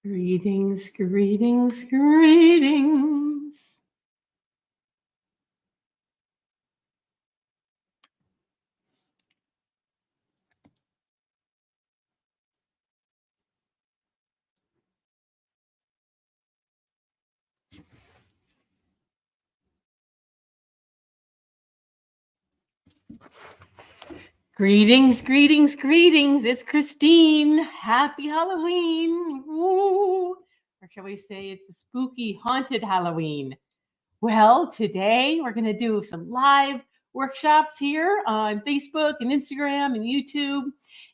Greetings, greetings, greetings. Greetings, greetings, greetings. It's Christine. Happy Halloween. Woo. Or shall we say it's a spooky, haunted Halloween? Well, today we're going to do some live workshops here on Facebook and Instagram and YouTube.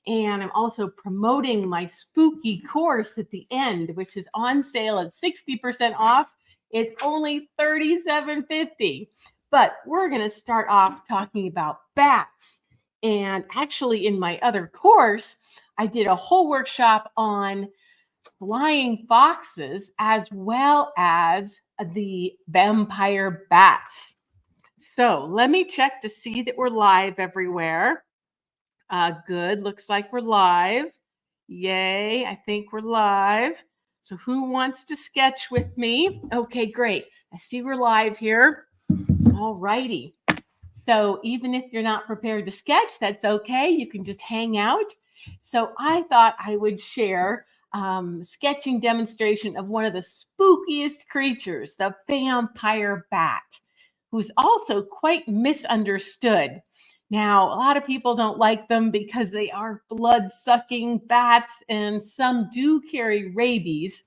And I'm also promoting my spooky course at the end, which is on sale at 60% off. It's only $37.50. But we're going to start off talking about bats. And actually, in my other course, I did a whole workshop on flying foxes as well as the vampire bats. So let me check to see that we're live everywhere. Good. Looks like we're live. Yay. I think we're live. So who wants to sketch with me? Okay, great. I see we're live here. All righty. So even if you're not prepared to sketch, that's okay. You can just hang out. So I thought I would share sketching demonstration of one of the spookiest creatures, the vampire bat, who's also quite misunderstood. Now, a lot of people don't like them because they are blood-sucking bats, and some do carry rabies.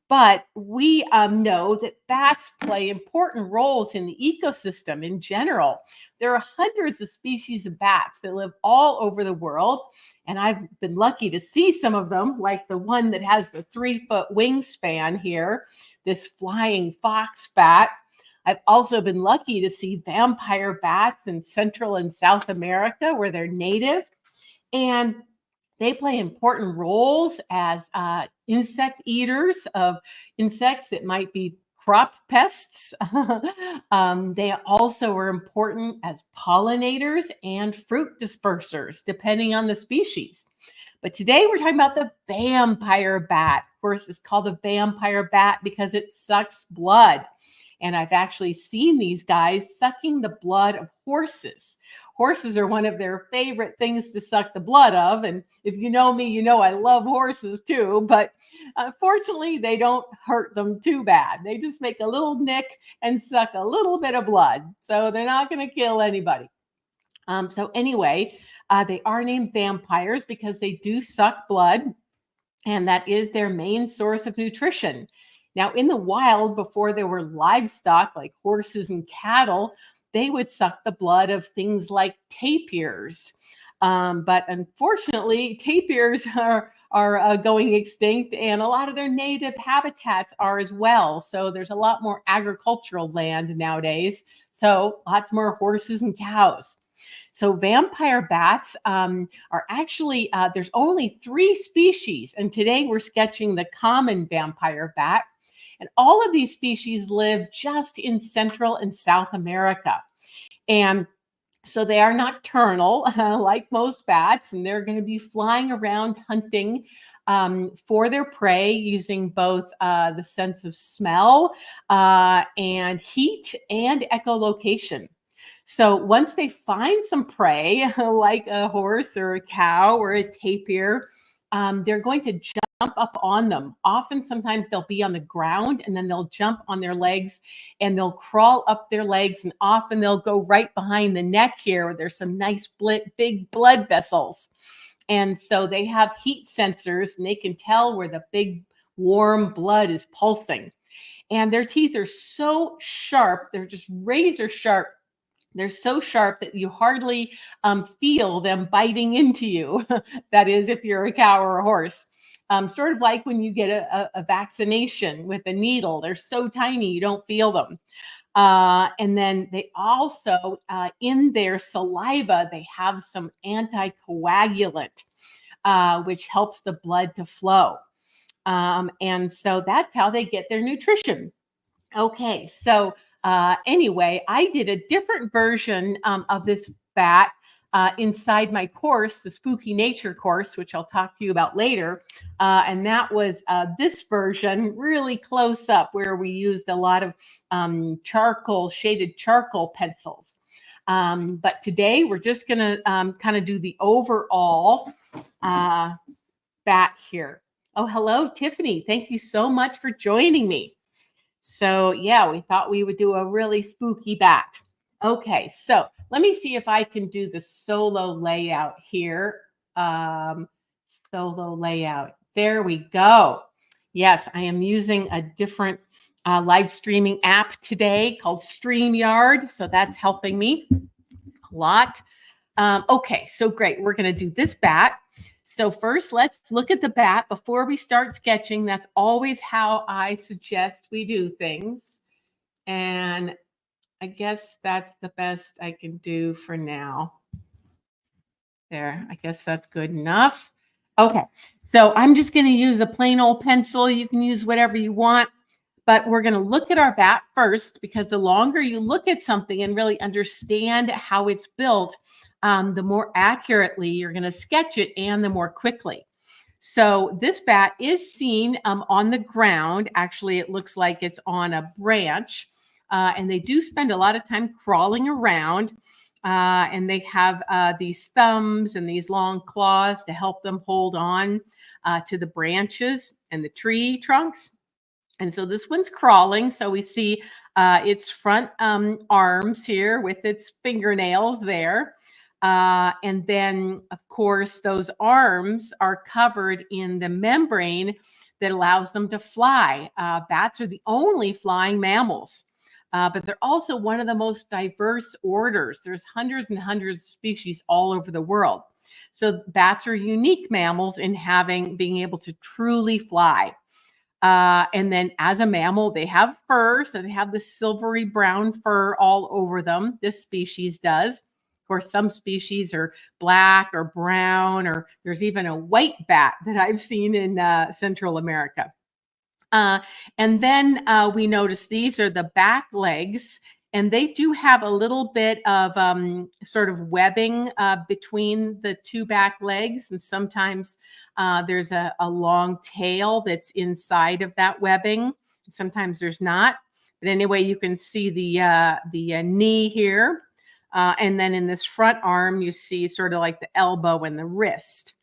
But we know that bats play important roles in the ecosystem in general. There are hundreds of species of bats that live all over the world. And I've been lucky to see some of them, like the one that has the 3-foot wingspan here, this flying fox bat. I've also been lucky to see vampire bats in Central and South America where they're native. And they play important roles as insect eaters of insects that might be crop pests. They also are important as pollinators and fruit dispersers, depending on the species. But today we're talking about the vampire bat. Of course, it's called the vampire bat because it sucks blood. And I've actually seen these guys sucking the blood of horses. Horses are one of their favorite things to suck the blood of. And if you know me, you know I love horses too. But fortunately, they don't hurt them too bad. They just make a little nick and suck a little bit of blood. So they're not going to kill anybody. So anyway, they are named vampires because they do suck blood. And that is their main source of nutrition. Now, in the wild, before there were livestock like horses and cattle, they would suck the blood of things like tapirs. But unfortunately, tapirs are going extinct, and a lot of their native habitats are as well. So there's a lot more agricultural land nowadays. So lots more horses and cows. So vampire bats are actually, there's only 3 species. And today we're sketching the common vampire bat. And all of these species live just in Central and South America. And so they are nocturnal, like most bats, and they're going to be flying around hunting for their prey using both the sense of smell and heat and echolocation. So once they find some prey, like a horse or a cow or a tapir, they're going to jump up on them. Often, sometimes they'll be on the ground and then they'll jump on their legs and they'll crawl up their legs. And often they'll go right behind the neck here where there's some nice big blood vessels. And so they have heat sensors and they can tell where the big warm blood is pulsing. And their teeth are so sharp, they're just razor sharp. They're so sharp that you hardly feel them biting into you. That is, if you're a cow or a horse. Sort of like when you get a vaccination with a needle. They're so tiny, you don't feel them. And then they also, in their saliva, they have some anticoagulant, which helps the blood to flow. And so that's how they get their nutrition. Okay, so anyway, I did a different version of this bat inside my course, the Spooky Nature course, which I'll talk to you about later. And that was this version, really close up, where we used a lot of shaded charcoal pencils. But today we're just going to kind of do the overall bat here. Oh, hello, Tiffany. Thank you so much for joining me. So yeah, we thought we would do a really spooky bat. Okay, so let me see if I can do the solo layout here. Solo layout. There we go. Yes, I am using a different live streaming app today called StreamYard. So that's helping me a lot. Okay, so great. We're going to do this bat. So first, let's look at the bat before we start sketching. That's always how I suggest we do things. And I guess that's the best I can do for now. There, I guess that's good enough. Okay, so I'm just going to use a plain old pencil. You can use whatever you want, but we're going to look at our bat first, because the longer you look at something and really understand how it's built, the more accurately you're going to sketch it and the more quickly. So this bat is seen on the ground. Actually, it looks like it's on a branch, and they do spend a lot of time crawling around. And they have these thumbs and these long claws to help them hold on to the branches and the tree trunks. And so this one's crawling. So we see its front arms here with its fingernails there. And then, of course, those arms are covered in the membrane that allows them to fly. Bats are the only flying mammals. But they're also one of the most diverse orders. There's hundreds and hundreds of species all over the world. So bats are unique mammals in being able to truly fly. And then as a mammal, they have fur. So they have the silvery brown fur all over them. This species does. Of course, some species are black or brown, or there's even a white bat that I've seen in Central America. And then we notice these are the back legs, and they do have a little bit of sort of webbing between the two back legs. And sometimes there's a long tail that's inside of that webbing. Sometimes there's not. But anyway, you can see the knee here. And then in this front arm, you see sort of like the elbow and the wrist.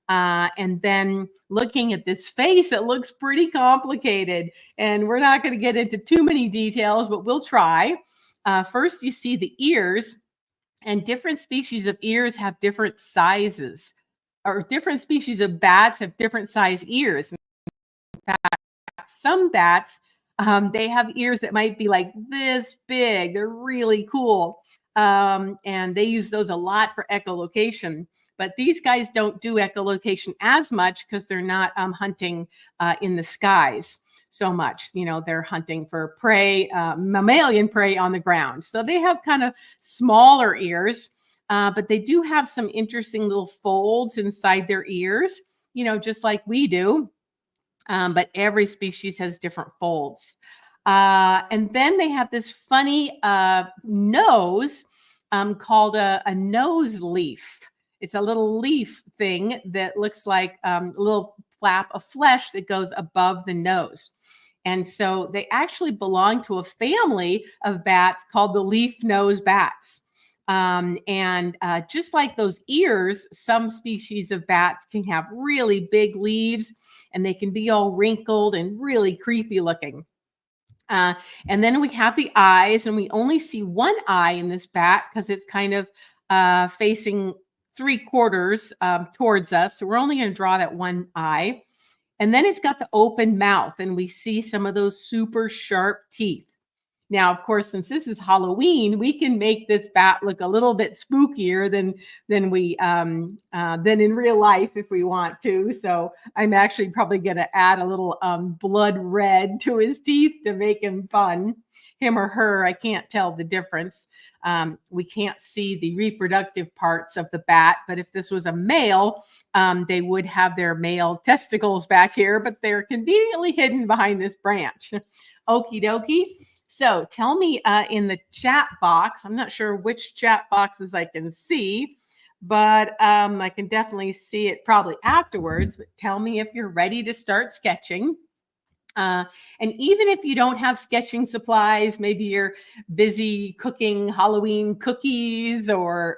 And then looking at this face, it looks pretty complicated. And we're not going to get into too many details, but we'll try. First, you see the ears, and different species of ears have different sizes, or different species of bats have different size ears. In fact, some bats, they have ears that might be like this big. They're really cool. And they use those a lot for echolocation. But these guys don't do echolocation as much because they're not hunting in the skies so much. You know, they're hunting for prey, mammalian prey on the ground. So they have kind of smaller ears, but they do have some interesting little folds inside their ears, you know, just like we do. But every species has different folds. And then they have this funny nose called a nose leaf. It's a little leaf thing that looks like a little flap of flesh that goes above the nose. And so they actually belong to a family of bats called the leaf-nosed bats. And just like those ears, some species of bats can have really big leaves, and they can be all wrinkled and really creepy looking. And then we have the eyes, and we only see one eye in this bat because it's kind of facing 3/4 towards us. So we're only going to draw that one eye. And then it's got the open mouth, and we see some of those super sharp teeth. Now, of course, since this is Halloween, we can make this bat look a little bit spookier than in real life if we want to. So I'm actually probably going to add a little blood red to his teeth to make him fun. Him or her, I can't tell the difference. We can't see the reproductive parts of the bat, but if this was a male, they would have their male testicles back here, but they're conveniently hidden behind this branch. Okie dokie. So tell me in the chat box, I'm not sure which chat boxes I can see, but I can definitely see it probably afterwards. But tell me if you're ready to start sketching. Uh, and even if you don't have sketching supplies, maybe you're busy cooking Halloween cookies or,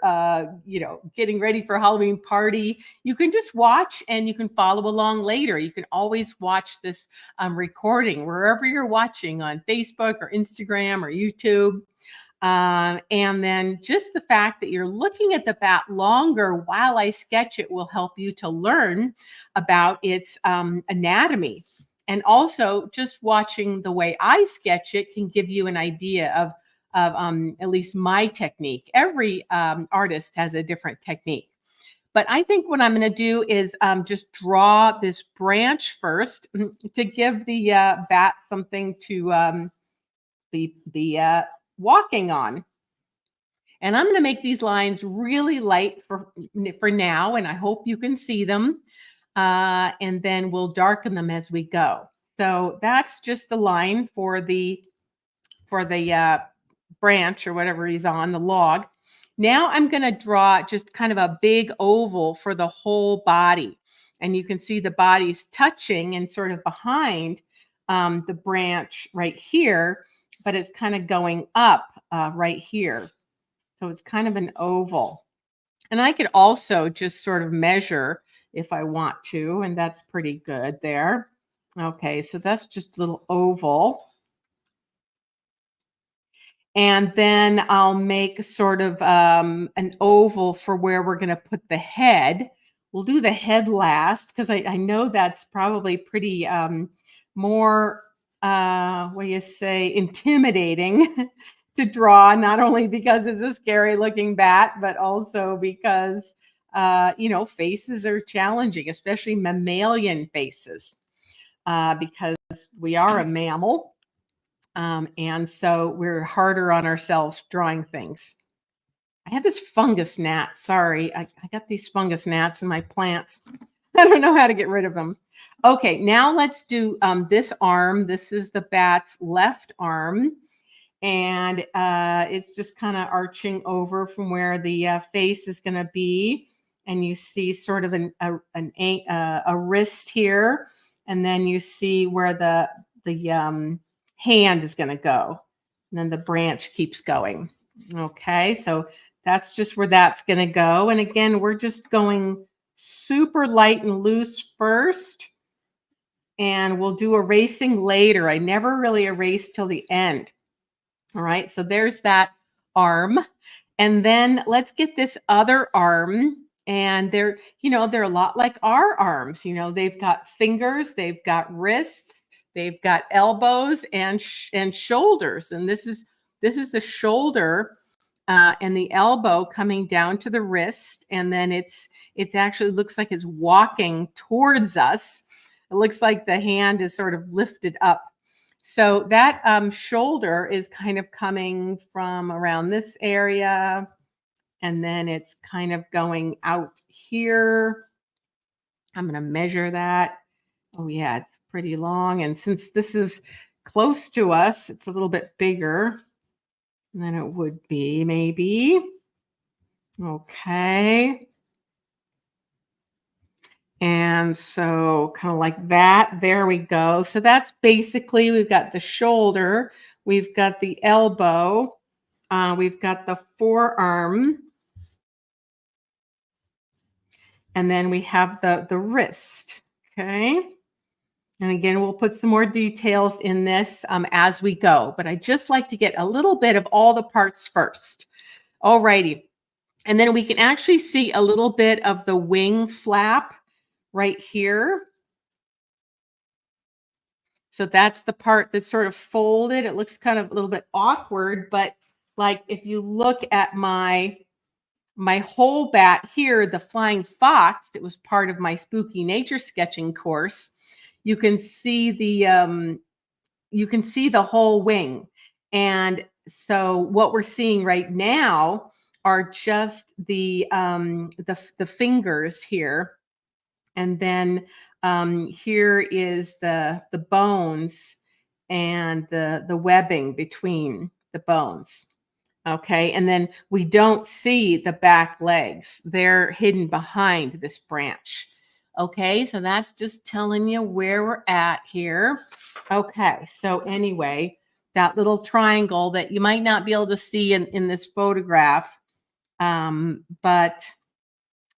getting ready for a Halloween party, you can just watch and you can follow along later. You can always watch this recording wherever you're watching on Facebook or Instagram or YouTube. And then just the fact that you're looking at the bat longer while I sketch it will help you to learn about its anatomy. And also, just watching the way I sketch it can give you an idea of at least my technique. Every artist has a different technique. But I think what I'm going to do is just draw this branch first to give the bat something to be walking on. And I'm going to make these lines really light for now, and I hope you can see them. And then we'll darken them as we go. So that's just the line for the branch or whatever he's on, the log. Now I'm going to draw just kind of a big oval for the whole body. And you can see the body's touching and sort of behind the branch right here, but it's kind of going up right here. So it's kind of an oval. And I could also just sort of measure if I want to, and that's pretty good there. Okay, so that's just a little oval. And then I'll make sort of an oval for where we're going to put the head. We'll do the head last because I know that's probably pretty more, what do you say, intimidating to draw, not only because it's a scary looking bat, but also because, faces are challenging, especially mammalian faces, because we are a mammal. And so we're harder on ourselves drawing things. I had this fungus gnat. Sorry, I got these fungus gnats in my plants. I don't know how to get rid of them. Okay, now let's do this arm. This is the bat's left arm. And it's just kind of arching over from where the face is going to be. And you see sort of a wrist here. And then you see where the hand is going to go. And then the branch keeps going. Okay, so that's just where that's going to go. And again, we're just going super light and loose first. And we'll do erasing later. I never really erase till the end. All right, so there's that arm. And then let's get this other arm. And they're a lot like our arms. They've got fingers, they've got wrists, they've got elbows and shoulders. And this is the shoulder and the elbow coming down to the wrist. And then it's actually looks like it's walking towards us. It looks like the hand is sort of lifted up. So that shoulder is kind of coming from around this area, and then it's kind of going out here. I'm going to measure that. Oh, yeah, it's pretty long. And since this is close to us, it's a little bit bigger than it would be, maybe. Okay. And so kind of like that, there we go. So that's basically, we've got the shoulder, we've got the elbow, we've got the forearm, and then we have the wrist, okay? And again, we'll put some more details in this as we go, but I just like to get a little bit of all the parts first. All righty. And then we can actually see a little bit of the wing flap right here. So that's the part that's sort of folded. It looks kind of a little bit awkward, but like if you look at my whole bat here, the flying fox, that was part of my spooky nature sketching course, you can see the whole wing. And so what we're seeing right now are just the fingers here. And then here is the bones and the webbing between the bones. Okay. And then we don't see the back legs, they're hidden behind this branch. Okay. So that's just telling you where we're at here. Okay. So, anyway, that little triangle that you might not be able to see in this photograph, but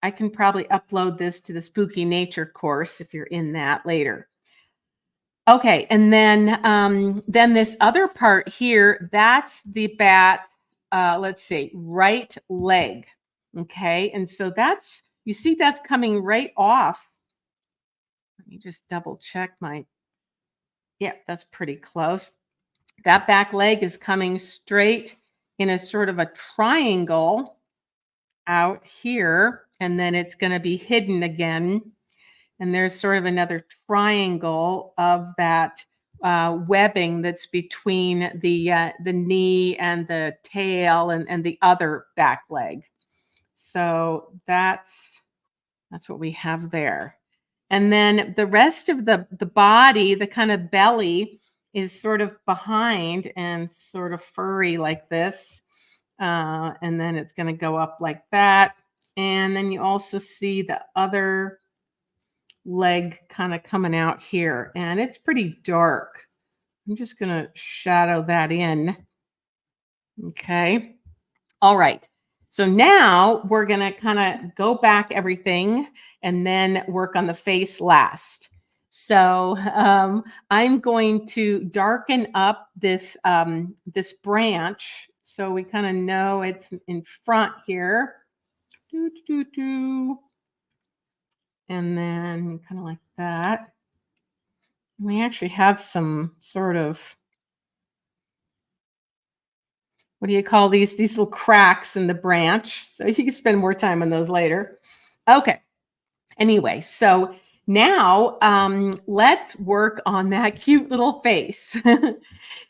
I can probably upload this to the Spooky Nature course if you're in that later. Okay, and then this other part here, that's the bat, let's see, right leg. Okay, and so that's, you see that's coming right off. Let me just double check my, yeah, that's pretty close. That back leg is coming straight in a sort of a triangle out here, and then it's going to be hidden again. And there's sort of another triangle of that webbing that's between the knee and the tail and the other back leg. So that's what we have there. And then the rest of the body, the kind of belly, is sort of behind and sort of furry like this. And then it's going to go up like that. And then you also see the other leg kind of coming out here, and it's pretty dark. I'm just going to shadow that in. Okay. All right. So now we're going to kind of go back everything and then work on the face last. So I'm going to darken up this branch so we kind of know it's in front here. Doo, doo, doo, doo. And then kind of like that. We actually have some sort of, what do you call these little cracks in the branch? So you can spend more time on those later. Okay. Anyway, so now let's work on that cute little face.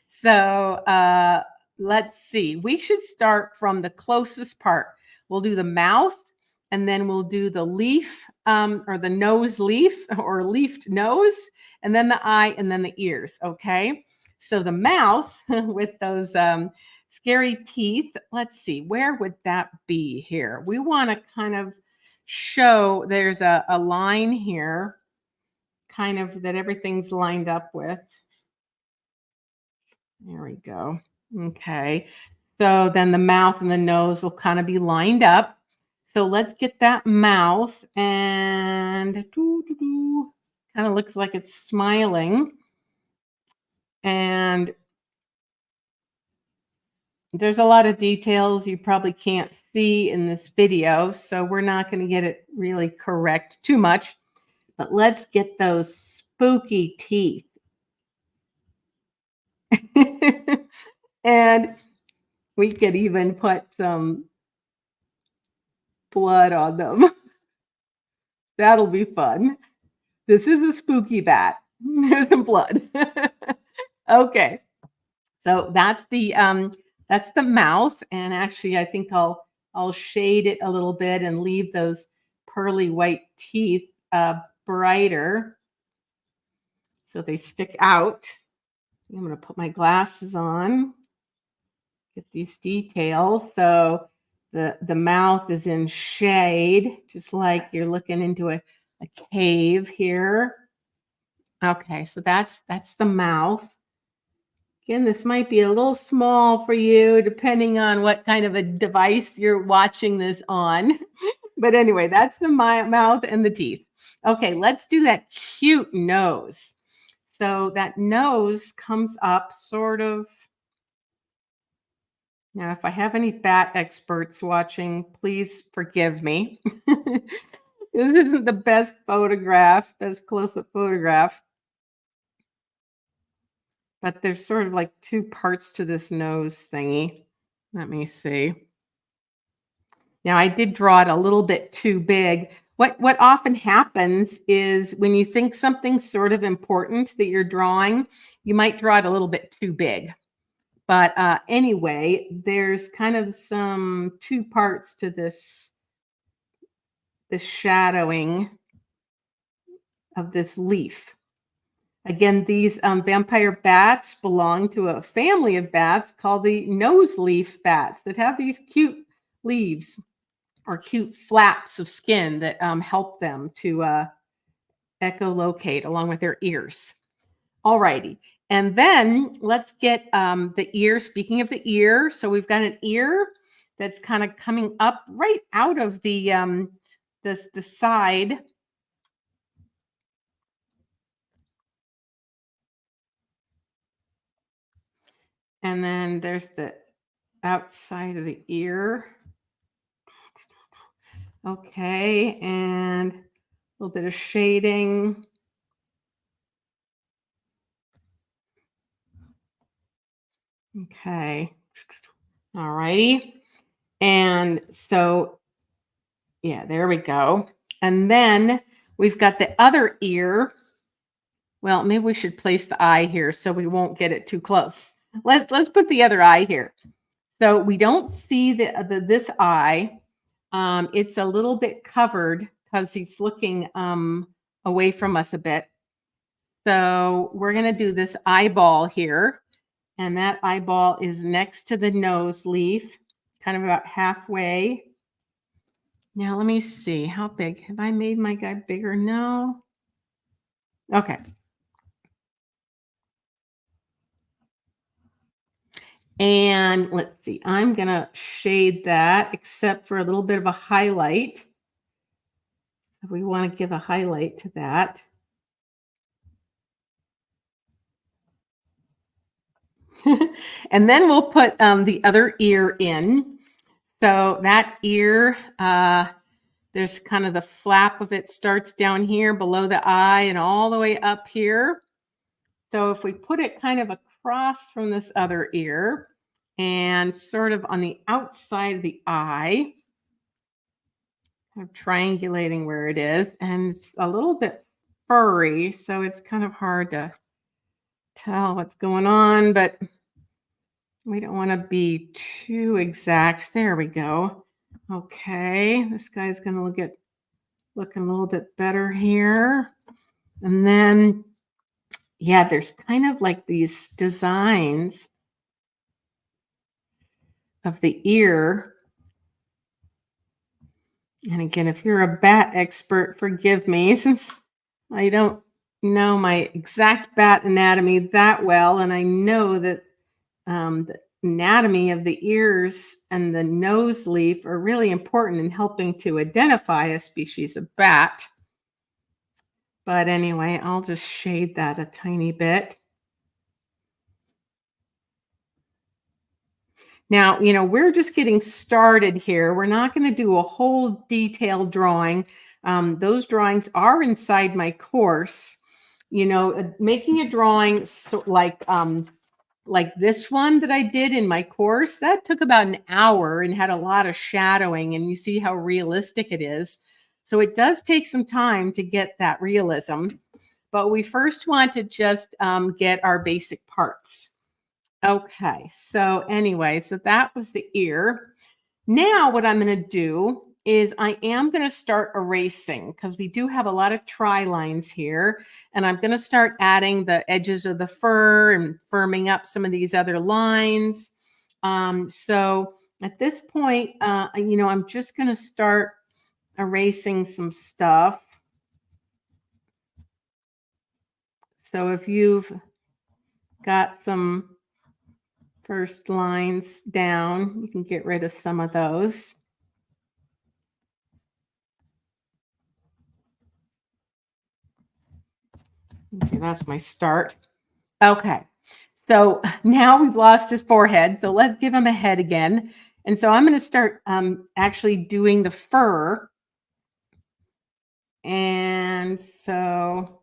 So let's see. We should start from the closest part. We'll do the mouth, and then we'll do the leaf, or the nose leaf, or leafed nose, and then the eye, and then the ears. Okay. So the mouth with those scary teeth. Let's see. Where would that be here? We want to kind of show there's a line here, kind of that everything's lined up with. There we go. Okay. So then the mouth and the nose will kind of be lined up. So let's get that mouth, and kind of looks like it's smiling. And there's a lot of details you probably can't see in this video, so we're not going to get it really correct too much. But let's get those spooky teeth. And we could even put some blood on them. That'll be fun. This is a spooky bat. There's some blood. Okay. So that's the mouth. And actually I think I'll shade it a little bit and leave those pearly white teeth brighter so they stick out. I'm going to put my glasses on, get these details. So the mouth is in shade, just like you're looking into a cave here. Okay, so that's the mouth. Again, this might be a little small for you, depending on what kind of a device you're watching this on. But anyway, that's the mouth and the teeth. Okay, let's do that cute nose. So that nose comes up sort of. Now, if I have any bat experts watching, please forgive me. This isn't the best photograph, best close-up photograph. But there's sort of like two parts to this nose thingy. Let me see. Now, I did draw it a little bit too big. What often happens is when you think something's sort of important that you're drawing, you might draw it a little bit too big. But anyway, there's kind of some two parts to this shadowing of this leaf. Again, these vampire bats belong to a family of bats called the nose leaf bats that have these cute leaves or cute flaps of skin that help them to echolocate along with their ears. All righty. And then let's get the ear. Speaking of the ear, so we've got an ear that's kind of coming up right out of the side. And then there's the outside of the ear. Okay, and a little bit of shading. Okay. All righty. And so, yeah, there we go. And then we've got the other ear. Well, maybe we should place the eye here so we won't get it too close. Let's put the other eye here. So we don't see this eye. It's a little bit covered because he's looking away from us a bit. So we're going to do this eyeball here. And that eyeball is next to the nose leaf, kind of about halfway. Now, let me see. How big? Have I made my guy bigger? No. Okay. And let's see. I'm going to shade that except for a little bit of a highlight. If we want to give a highlight to that. And then we'll put the other ear in. So that ear, there's kind of the flap of it starts down here below the eye and all the way up here. So if we put it kind of across from this other ear and sort of on the outside of the eye, kind of triangulating where it is, and it's a little bit furry, so it's kind of hard to tell what's going on, but we don't want to be too exact. There we go. Okay, this guy's going to looking a little bit better here. And then, yeah, there's kind of like these designs of the ear. And again, if you're a bat expert, forgive me since I don't know my exact bat anatomy that well. And I know that the anatomy of the ears and the nose leaf are really important in helping to identify a species of bat. But anyway, I'll just shade that a tiny bit. Now, we're just getting started here. We're not going to do a whole detailed drawing. Those drawings are inside my course. Making a drawing like this one that I did in my course, that took about an hour and had a lot of shadowing, and you see how realistic it is. So it does take some time to get that realism, but we first want to just get our basic parts. Okay, so anyway, so that was the ear. Now what I'm going to do is I am going to start erasing because we do have a lot of tri lines here. And I'm going to start adding the edges of the fur and firming up some of these other lines. So at this point, I'm just going to start erasing some stuff. So if you've got some first lines down, you can get rid of some of those. Okay, that's my start. Okay, so now we've lost his forehead, so let's give him a head again. And so I'm going to start actually doing the fur. And so,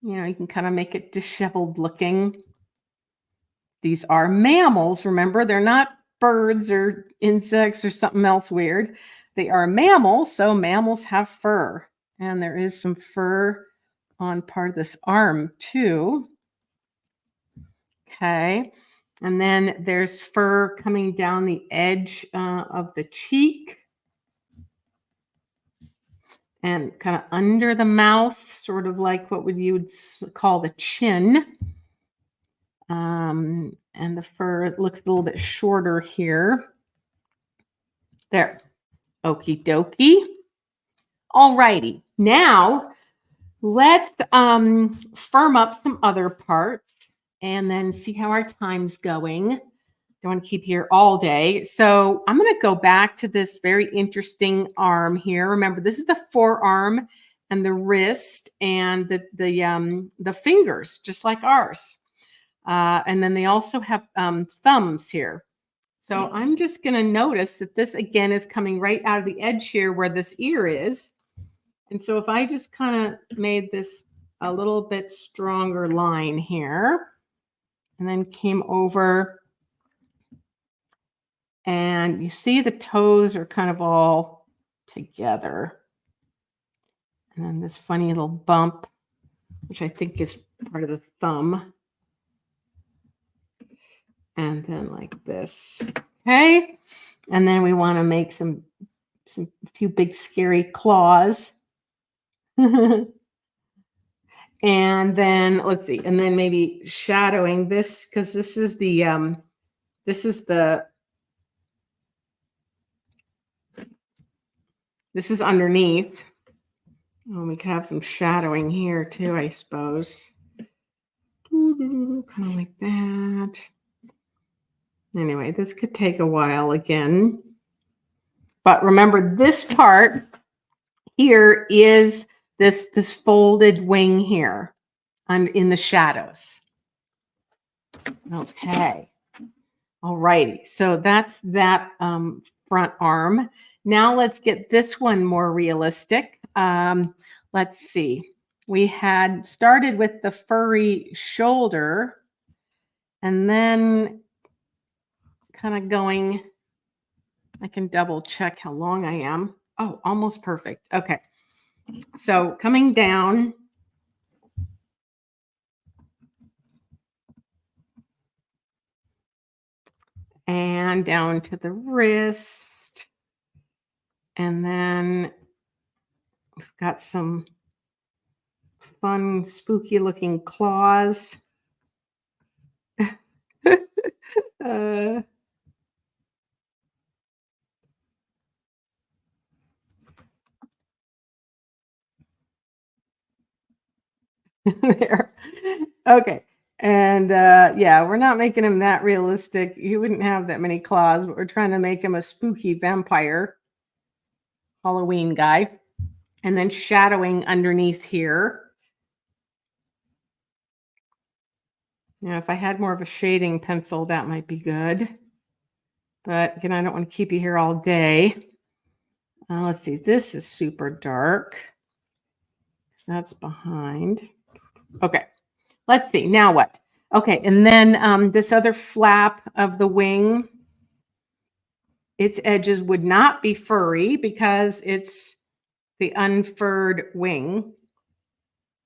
you can kind of make it disheveled looking. These are mammals, remember, they're not birds or insects or something else weird. They are mammals, so mammals have fur. And there is some fur on part of this arm too. Okay, and then there's fur coming down the edge of the cheek. and kind of under the mouth, sort of like what you would call the chin. And the fur looks a little bit shorter here. There. Okie dokie. All righty. Now let's firm up some other parts and then see how our time's going. Don't want to keep you here all day. So I'm going to go back to this very interesting arm here. Remember, this is the forearm and the wrist and the fingers, just like ours. And then they also have thumbs here. So I'm just going to notice that this, again, is coming right out of the edge here where this ear is. And so if I just kind of made this a little bit stronger line here, and then came over, and you see the toes are kind of all together. And then this funny little bump, which I think is part of the thumb. And then like this. Okay. And then we want to make some few big scary claws. And then let's see, and then maybe shadowing this, because this is underneath. Oh, we can have some shadowing here too, I suppose. Kind of like that. Anyway, this could take a while again. But remember, this part here is this folded wing here in the shadows. Okay. All righty. So that's that front arm. Now let's get this one more realistic. Let's see. We had started with the furry shoulder and then kind of going, I can double check how long I am. Oh, almost perfect. Okay. So coming down. And down to the wrist. And then we've got some fun, spooky looking claws. There. Okay. And yeah, we're not making him that realistic. He wouldn't have that many claws, but we're trying to make him a spooky vampire Halloween guy. And then shadowing underneath here. Now, if I had more of a shading pencil, that might be good. But again, I don't want to keep you here all day. Let's see. This is super dark. So that's behind. Okay. Let's see. Now what? Okay. And then this other flap of the wing, its edges would not be furry because it's the unfurred wing.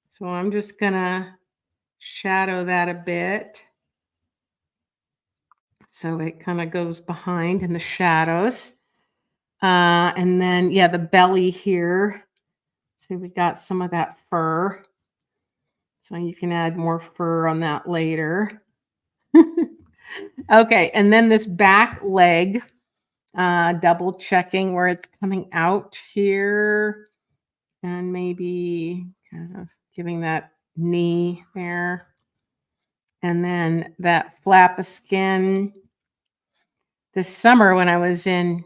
So I'm just going to shadow that a bit. So it kind of goes behind in the shadows. And then, yeah, the belly here. See, we got some of that fur. So you can add more fur on that later. Okay, and then this back leg, double checking where it's coming out here. And maybe kind of giving that knee there. And then that flap of skin. This summer when I was in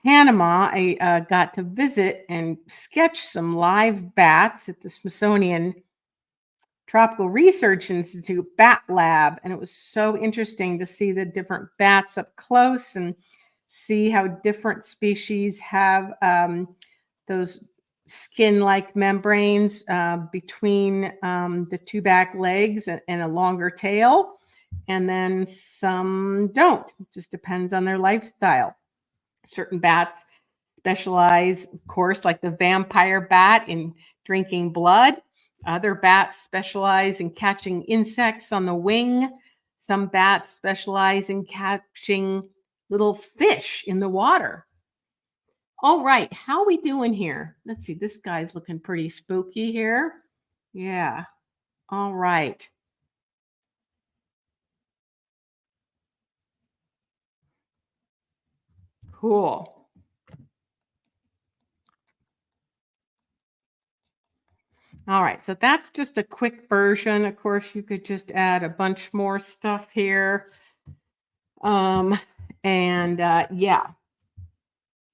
Panama, I got to visit and sketch some live bats at the Smithsonian Tropical Research Institute Bat Lab. And it was so interesting to see the different bats up close and see how different species have those skin-like membranes between the two back legs and a longer tail. And then some don't. It just depends on their lifestyle. Certain bats specialize, of course, like the vampire bat, in drinking blood. Other bats specialize in catching insects on the wing. Some bats specialize in catching little fish in the water. All right, how we doing here? Let's see. This guy's looking pretty spooky here. Yeah. All right. Cool. All right, so that's just a quick version. Of course, you could just add a bunch more stuff here. Um, and yeah,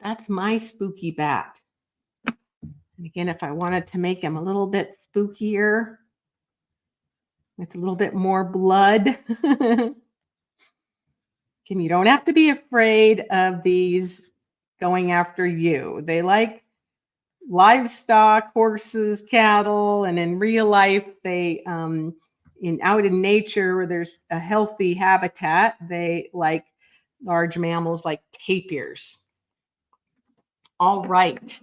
that's my spooky bat. And again, if I wanted to make him a little bit spookier with a little bit more blood, you don't have to be afraid of these going after you. They like livestock, horses, cattle, and in real life, they in out in nature where there's a healthy habitat, they like large mammals like tapirs. All right.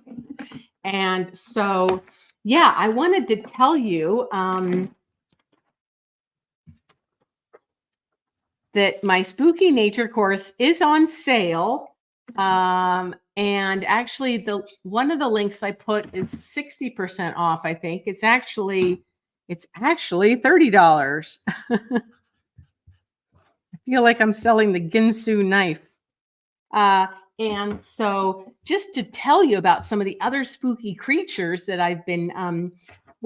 And so, yeah, I wanted to tell you that my spooky nature course is on sale. And actually the one of the links I put is 60% off, I think. It's actually $30. I feel like I'm selling the Ginsu knife. Uh, and so just to tell you about some of the other spooky creatures that I've been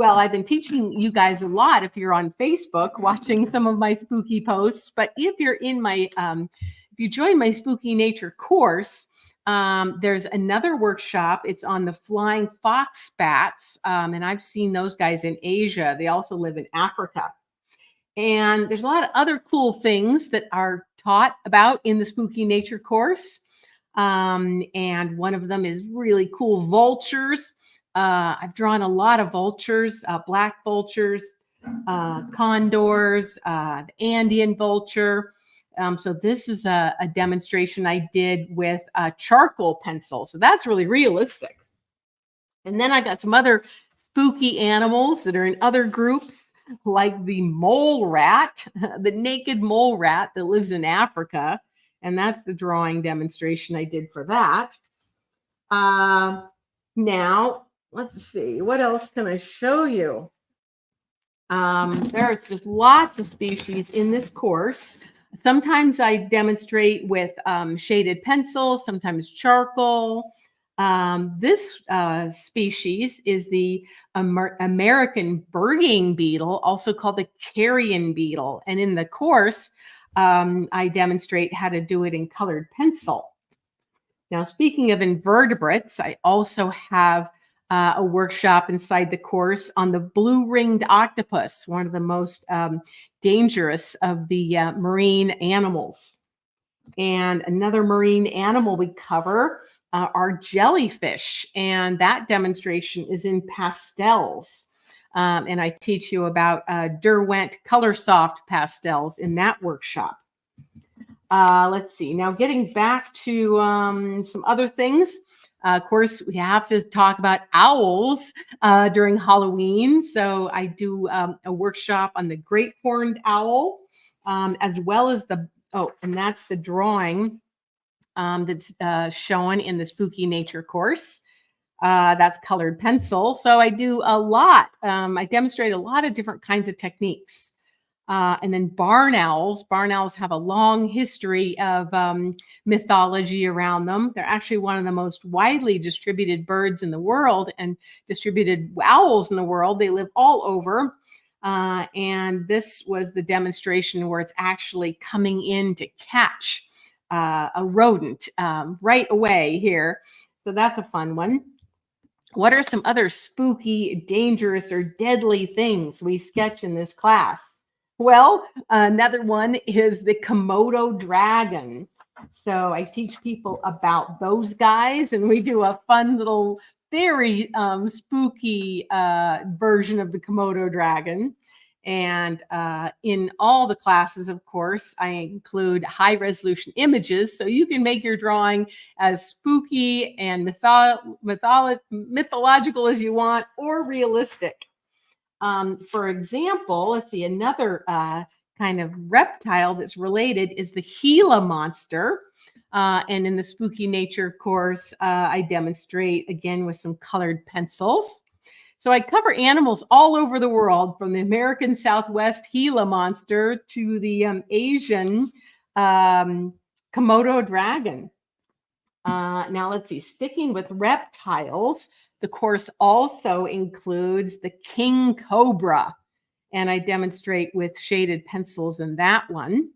I've been teaching you guys a lot if you're on Facebook watching some of my spooky posts. But if you're in my, if you join my spooky nature course, there's another workshop. It's on the flying fox bats. And I've seen those guys in Asia. They also live in Africa. And there's a lot of other cool things that are taught about in the spooky nature course. And one of them is really cool vultures. I've drawn a lot of vultures, black vultures, condors, the Andean vulture. So this is a demonstration I did with a charcoal pencil. So that's really realistic. And then I got some other spooky animals that are in other groups, like the mole rat, the naked mole rat that lives in Africa. And that's the drawing demonstration I did for that. Now, let's see, what else can I show you? There's just lots of species in this course. Sometimes I demonstrate with shaded pencil, sometimes charcoal. This species is the American burning beetle, also called the carrion beetle. And in the course, I demonstrate how to do it in colored pencil. Now, speaking of invertebrates, I also have a workshop inside the course on the blue-ringed octopus, one of the most dangerous of the marine animals. And another marine animal we cover are jellyfish, and that demonstration is in pastels. And I teach you about Derwent Colorsoft pastels in that workshop. Let's see. Now, getting back to some other things. Of course, we have to talk about owls during Halloween. So I do a workshop on the great horned owl, as well as and that's the drawing that's shown in the spooky nature course. That's colored pencil. So I do a lot. I demonstrate a lot of different kinds of techniques. And then barn owls. Barn owls have a long history of mythology around them. They're actually one of the most widely distributed birds in the world and distributed owls in the world. They live all over. And this was the demonstration where it's actually coming in to catch a rodent right away here. So that's a fun one. What are some other spooky, dangerous, or deadly things we sketch in this class? Well, another one is the Komodo dragon. So I teach people about those guys, and we do a fun little, very spooky version of the Komodo dragon. And in all the classes, of course, I include high resolution images, so you can make your drawing as spooky and mythological as you want, or realistic. For example, let's see, another kind of reptile that's related is the Gila monster. And in the spooky nature course, I demonstrate again with some colored pencils. So I cover animals all over the world, from the American Southwest Gila monster to the Asian Komodo dragon. Now let's see, sticking with reptiles, the course also includes the king cobra, and I demonstrate with shaded pencils in that one.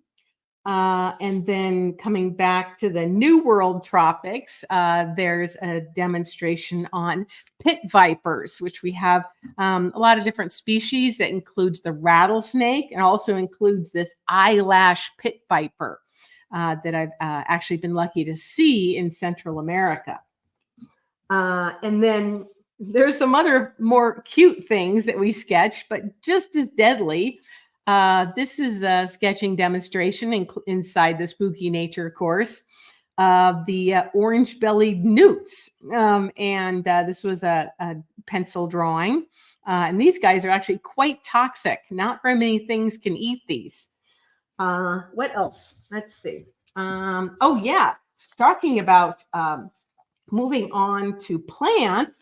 And then coming back to the New World tropics, there's a demonstration on pit vipers, which we have a lot of different species. That includes the rattlesnake and also includes this eyelash pit viper that I've actually been lucky to see in Central America. And then there's some other more cute things that we sketch, but just as deadly. This is a sketching demonstration inside the spooky nature course of the orange-bellied newts. And this was a pencil drawing. And these guys are actually quite toxic. Not very many things can eat these. What else? Let's see. Oh, yeah. Talking about moving on to plants.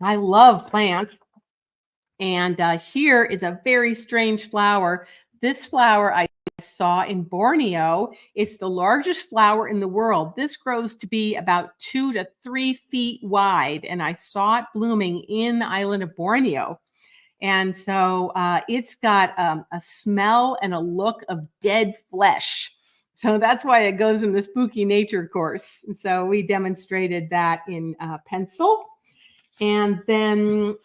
I love plants. And here is a very strange flower. This flower I saw in Borneo. It's the largest flower in the world. This grows to be about 2 to 3 feet wide. And I saw it blooming in the island of Borneo. And so it's got a smell and a look of dead flesh. So that's why it goes in the spooky nature course. And so we demonstrated that in pencil. And then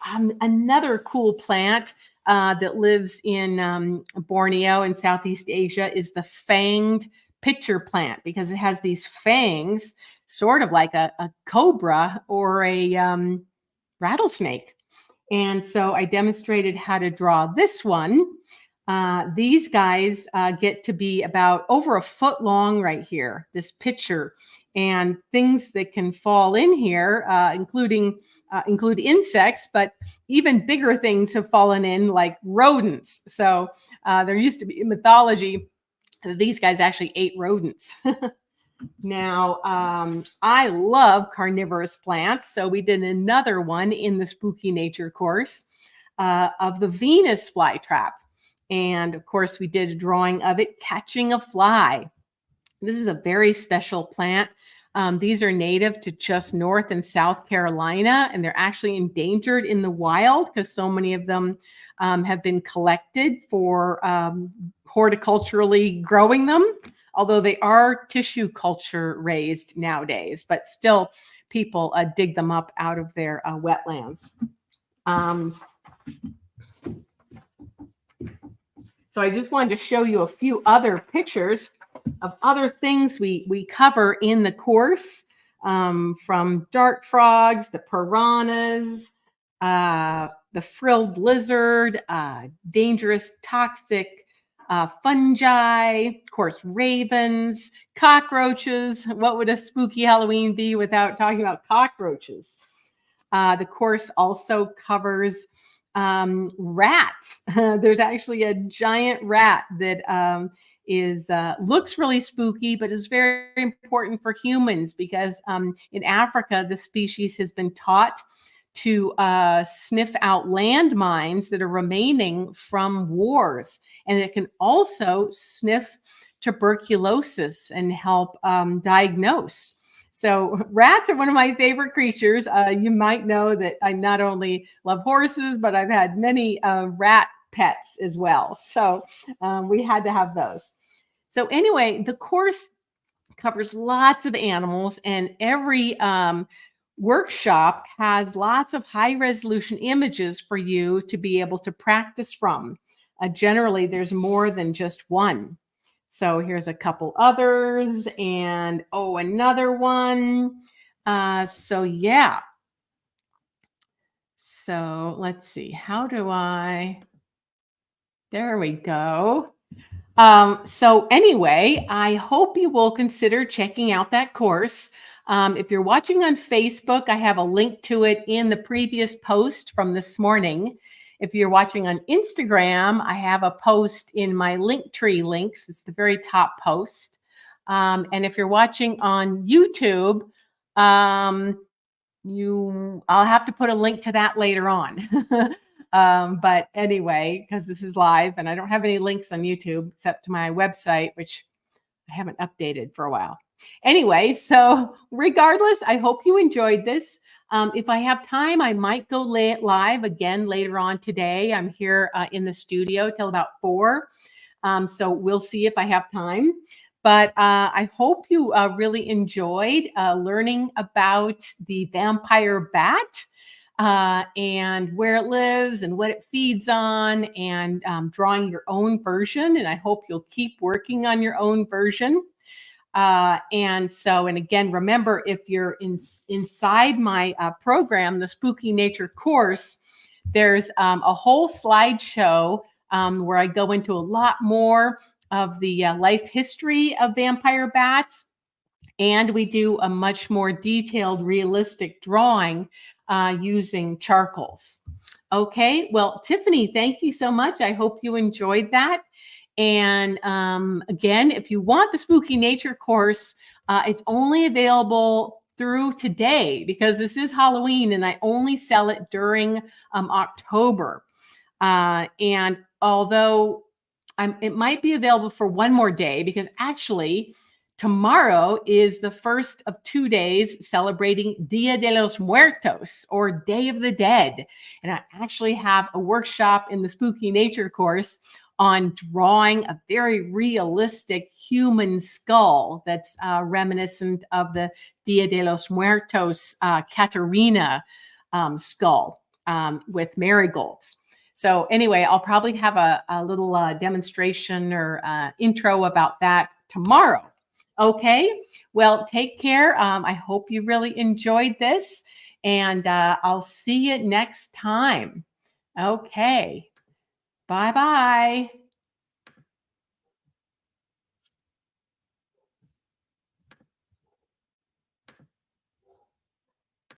another cool plant that lives in Borneo in Southeast Asia is the fanged pitcher plant, because it has these fangs, sort of like a cobra or a rattlesnake. And so I demonstrated how to draw this one. These guys get to be about over a foot long right here, this pitcher, and things that can fall in here, include insects, but even bigger things have fallen in, like rodents. So there used to be mythology that these guys actually ate rodents. Now, I love carnivorous plants, so we did another one in the spooky nature course of the Venus flytrap. And of course, we did a drawing of it catching a fly. This is a very special plant. These are native to just North and South Carolina, and they're actually endangered in the wild because so many of them have been collected for horticulturally growing them, although they are tissue culture raised nowadays, but still people dig them up out of their wetlands. So I just wanted to show you a few other pictures of other things we cover in the course, from dart frogs to piranhas, the frilled lizard, dangerous toxic fungi, of course, ravens, cockroaches. What would a spooky Halloween be without talking about cockroaches? The course also covers rats. There's actually a giant rat that looks really spooky, but is very important for humans because in Africa, the species has been taught to sniff out landmines that are remaining from wars. And it can also sniff tuberculosis and help diagnose. So rats are one of my favorite creatures. You might know that I not only love horses, but I've had many rat pets as well. So we had to have those. So anyway, the course covers lots of animals, and every workshop has lots of high resolution images for you to be able to practice from. Generally, there's more than just one. So here's a couple others, and another one. So yeah. So let's see. How do I? There we go. So anyway, I hope you will consider checking out that course. If you're watching on Facebook, I have a link to it in the previous post from this morning. If you're watching on Instagram, I have a post in my Linktree links. It's the very top post. And if you're watching on YouTube, um, I'll have to put a link to that later on. But anyway, because this is live and I don't have any links on YouTube except to my website, which I haven't updated for a while. Anyway, so regardless, I hope you enjoyed this. If I have time, I might go live again later on today. I'm here in the studio till about 4. So we'll see if I have time. But I hope you really enjoyed learning about the vampire bat and where it lives and what it feeds on, and drawing your own version. And I hope you'll keep working on your own version. And again, remember, if you're inside my program, the Spooky Nature course, there's a whole slideshow where I go into a lot more of the life history of vampire bats. And we do a much more detailed, realistic drawing using charcoals. Okay, well, Tiffany, thank you so much. I hope you enjoyed that. And again, if you want the Spooky Nature course, it's only available through today because this is Halloween and I only sell it during October. And although it might be available for one more day, because actually tomorrow is the first of 2 days celebrating Dia de los Muertos, or Day of the Dead. And I actually have a workshop in the Spooky Nature course on drawing a very realistic human skull that's reminiscent of the Dia de los Muertos Catarina skull with marigolds. So anyway, I'll probably have a little demonstration or intro about that tomorrow. Okay, well, take care. I hope you really enjoyed this, and I'll see you next time. Okay, bye-bye.